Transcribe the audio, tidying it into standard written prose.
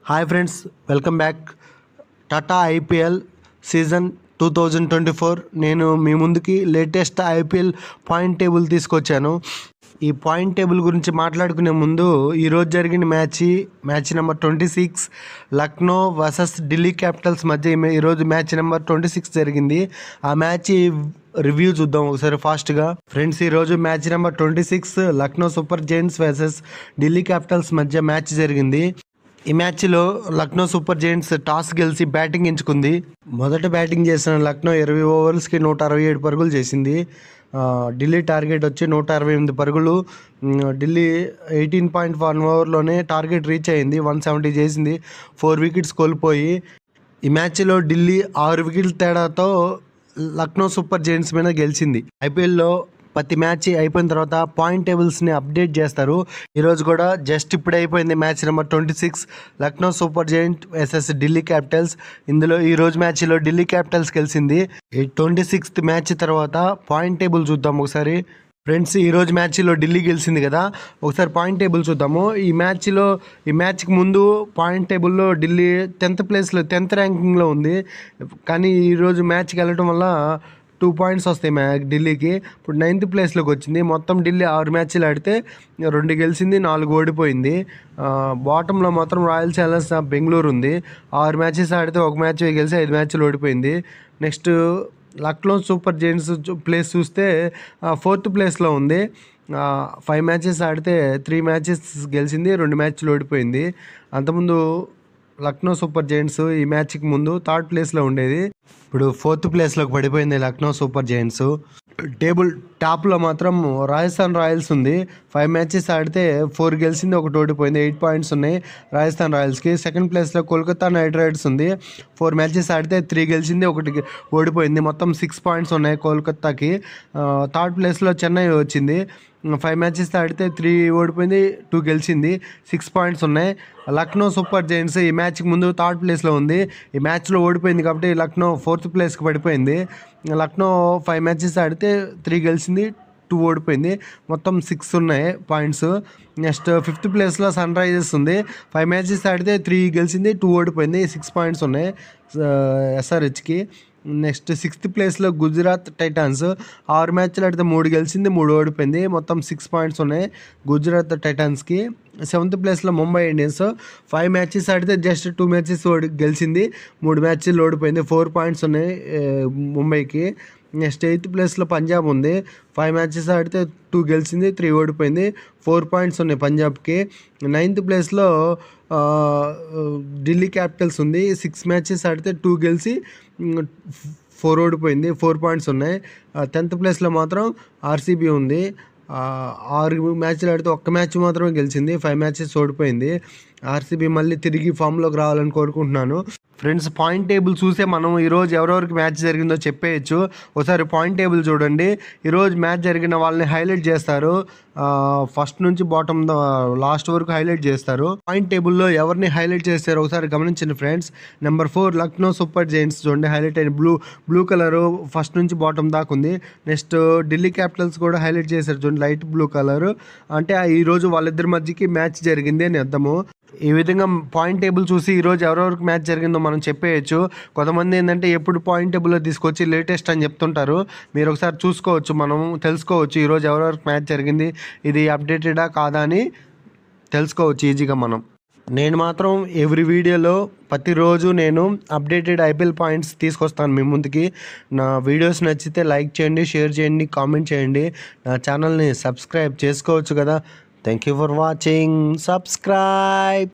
Hi friends, welcome back. Tata IPL season 2024 నేను మీ ముందుకి latest IPL point table తీసుకొచ్చాను. ఈ పాయింట్ టేబుల్ గురించి మాట్లాడుకునే ముందు ఈరోజు జరిగిన match number 26 Lucknow versus Delhi Capitals మధ్య ఈరోజు మ్యాచ్ నెంబర్ 26 జరిగింది. ఆ మ్యాచ్ రివ్యూ చూద్దాం ఒకసారి ఫాస్ట్గా. ఫ్రెండ్స్, ఈరోజు match number 26 Lucknow super Giants versus Delhi Capitals మధ్య మ్యాచ్ జరిగింది. ఈ మ్యాచ్లో లక్నో సూపర్ జైంట్స్ టాస్ గెలిచి బ్యాటింగ్ ఎంచుకుంది. మొదట బ్యాటింగ్ చేసిన లక్నో 20 ఓవర్స్కి 167 పరుగులు చేసింది. ఢిల్లీ టార్గెట్ వచ్చి 168 పరుగులు. ఢిల్లీ 18.1 ఓవర్లోనే టార్గెట్ రీచ్ అయింది. 170 చేసింది. 4 వికెట్స్ కోల్పోయి ఈ మ్యాచ్లో ఢిల్లీ 6 వికెట్ల తేడాతో లక్నో సూపర్ జైంట్స్ మీద గెలిచింది. ఐపీఎల్లో ప్రతి మ్యాచ్ అయిపోయిన తర్వాత పాయింట్ టేబుల్స్ని అప్డేట్ చేస్తారు. ఈరోజు కూడా జస్ట్ ఇప్పుడే అయిపోయింది match number 26 Lucknow super giant versus Delhi Capitals. ఇందులో ఈరోజు మ్యాచ్లో ఢిల్లీ క్యాపిటల్స్ గెలిచింది. ఈ 26th మ్యాచ్ తర్వాత పాయింట్ టేబుల్ చూద్దాం ఒకసారి. ఫ్రెండ్స్, ఈరోజు మ్యాచ్లో ఢిల్లీ గెలిచింది కదా, ఒకసారి పాయింట్ టేబుల్ చూద్దాము. ఈ మ్యాచ్కి ముందు పాయింట్ టేబుల్లో ఢిల్లీ 10th ర్యాంకింగ్లో ఉంది. కానీ ఈరోజు మ్యాచ్కి వెళ్ళడం వల్ల 2 పాయింట్స్ వస్తాయి ఢిల్లీకి. ఇప్పుడు 9th ప్లేస్లోకి వచ్చింది. మొత్తం ఢిల్లీ 6 మ్యాచ్లు ఆడితే 2 గెలిచింది, 4 ఓడిపోయింది. బాటంలో మాత్రం రాయల్ ఛాలెంజర్స్ బెంగళూరు ఉంది. 6 మ్యాచెస్ ఆడితే 1 మ్యాచ్ గెలిచి 5 మ్యాచ్లు ఓడిపోయింది. Next Lucknow super Giants place చూస్తే 4th ప్లేస్లో ఉంది. 5 మ్యాచెస్ ఆడితే 3 మ్యాచెస్ గెలిచింది, 2 మ్యాచ్లు ఓడిపోయింది. అంతకుముందు లక్నో సూపర్ జైంట్స్ ఈ మ్యాచ్కి ముందు 3rd ప్లేస్లో ఉండేది. ఇప్పుడు 4th ప్లేస్లోకి పడిపోయింది లక్నో సూపర్ జైంట్స్. టేబుల్ టాప్లో మాత్రం రాజస్థాన్ రాయల్స్ ఉంది. 5 మ్యాచెస్ ఆడితే 4 గెలిచింది, 1 ఓడిపోయింది. 8 పాయింట్స్ ఉన్నాయి రాజస్థాన్ రాయల్స్కి. 2nd ప్లేస్లో కోల్కతా నైట్ రైడర్స్ ఉంది. 4 మ్యాచెస్ ఆడితే 3 గెలిచింది, 1 ఓడిపోయింది. మొత్తం 6 పాయింట్స్ ఉన్నాయి కోల్కతాకి. 3rd ప్లేస్లో చెన్నై వచ్చింది. 5 మ్యాచెస్ ఆడితే 3 ఓడిపోయింది, 2 గెలిచింది. 6 పాయింట్స్ ఉన్నాయి. లక్నో సూపర్ జైంట్స్ ఈ మ్యాచ్కి ముందు 3rd ప్లేస్లో ఉంది. ఈ మ్యాచ్లో ఓడిపోయింది కాబట్టి లక్నో 4th ప్లేస్కి పడిపోయింది. లక్నో 5 మ్యాచెస్ ఆడితే 3 గెలిచింది, 2 ఓడిపోయింది. మొత్తం 6 ఉన్నాయి పాయింట్స్. నెక్స్ట్ 5th ప్లేస్లో సన్ రైజర్స్ ఉంది. 5 మ్యాచెస్ ఆడితే 3 గెలిచింది, 2 ఓడిపోయింది. 6 పాయింట్స్ ఉన్నాయి ఎస్ఆర్హెచ్కి. నెక్స్ట్ 6th ప్లేస్లో గుజరాత్ టైటాన్స్. 6 మ్యాచ్లు ఆడితే 3 గెలిచింది, 3 ఓడిపోయింది. మొత్తం 6 పాయింట్స్ ఉన్నాయి గుజరాత్ టైటాన్స్కి. 7th ప్లేస్లో ముంబై ఇండియన్స్. 5 మ్యాచెస్ ఆడితే జస్ట్ 2 మ్యాచెస్ గెలిచింది, 3 మ్యాచ్లు ఓడిపోయింది. 4 పాయింట్స్ ఉన్నాయి ముంబైకి. నెక్స్ట్ 8th ప్లేస్లో పంజాబ్ ఉంది. 5 మ్యాచెస్ ఆడితే 2 గెలిచింది, 3 ఓడిపోయింది. 4 పాయింట్స్ ఉన్నాయి పంజాబ్కి. 9th ప్లేస్లో ఢిల్లీ క్యాపిటల్స్ ఉంది. 6 మ్యాచెస్ ఆడితే 2 గెలిచి 4 ఓడిపోయింది. 4 పాయింట్స్ ఉన్నాయి. 10th ప్లేస్లో మాత్రం ఆర్సీబీ ఉంది. 6 మ్యాచ్లు ఆడితే 1 మ్యాచ్ మాత్రమే గెలిచింది, 5 మ్యాచెస్ ఓడిపోయింది. ఆర్సీబీ మళ్ళీ తిరిగి ఫామ్లోకి రావాలని కోరుకుంటున్నాను. ఫ్రెండ్స్, పాయింట్ టేబుల్ చూసే మనం ఈరోజు ఎవరెవరికి మ్యాచ్ జరిగిందో చెప్పేయచ్చు. ఒకసారి పాయింట్ టేబుల్ చూడండి. ఈరోజు మ్యాచ్ జరిగిన వాళ్ళని హైలైట్ చేస్తారు. ఫస్ట్ నుంచి బాటమ్ లాస్ట్ వరకు హైలైట్ చేస్తారు. పాయింట్ టేబుల్లో ఎవరిని హైలైట్ చేస్తారో ఒకసారి గమనించండి friends. Number 4 Lucknow super Giants చూడండి, హైలైట్ అయిన బ్లూ కలరు ఫస్ట్ నుంచి బాటమ్ దాకా ఉంది. నెక్స్ట్ ఢిల్లీ క్యాపిటల్స్ కూడా హైలైట్ చేశారు చూడండి, లైట్ బ్లూ కలరు. అంటే ఈరోజు వాళ్ళిద్దరి మధ్యకి మ్యాచ్ జరిగింది అని అర్థము. ఈ విధంగా పాయింట్ టేబుల్ చూసి ఈరోజు ఎవరెవరికి మ్యాచ్ జరిగిందో మనం చెప్పేయచ్చు. కొంతమంది ఏంటంటే ఎప్పుడు పాయింట్ టేబుల్లో తీసుకొచ్చి లేటెస్ట్ అని చెప్తుంటారు. మీరు ఒకసారి చూసుకోవచ్చు, మనం తెలుసుకోవచ్చు ఈరోజు ఎవరెవరికి మ్యాచ్ జరిగింది, ఇది అప్డేటెడా కాదా అని తెలుసుకోవచ్చు ఈజీగా మనం. నేను మాత్రం ఎవ్రీ వీడియోలో ప్రతిరోజు నేను అప్డేటెడ్ ఐపీఎల్ పాయింట్స్ తీసుకొస్తాను మీ ముందుకి. నా వీడియోస్ నచ్చితే లైక్ చేయండి, షేర్ చేయండి, కామెంట్ చేయండి. నా ఛానల్ని సబ్స్క్రైబ్ చేసుకోవచ్చు కదా. Thank you for watching. Subscribe.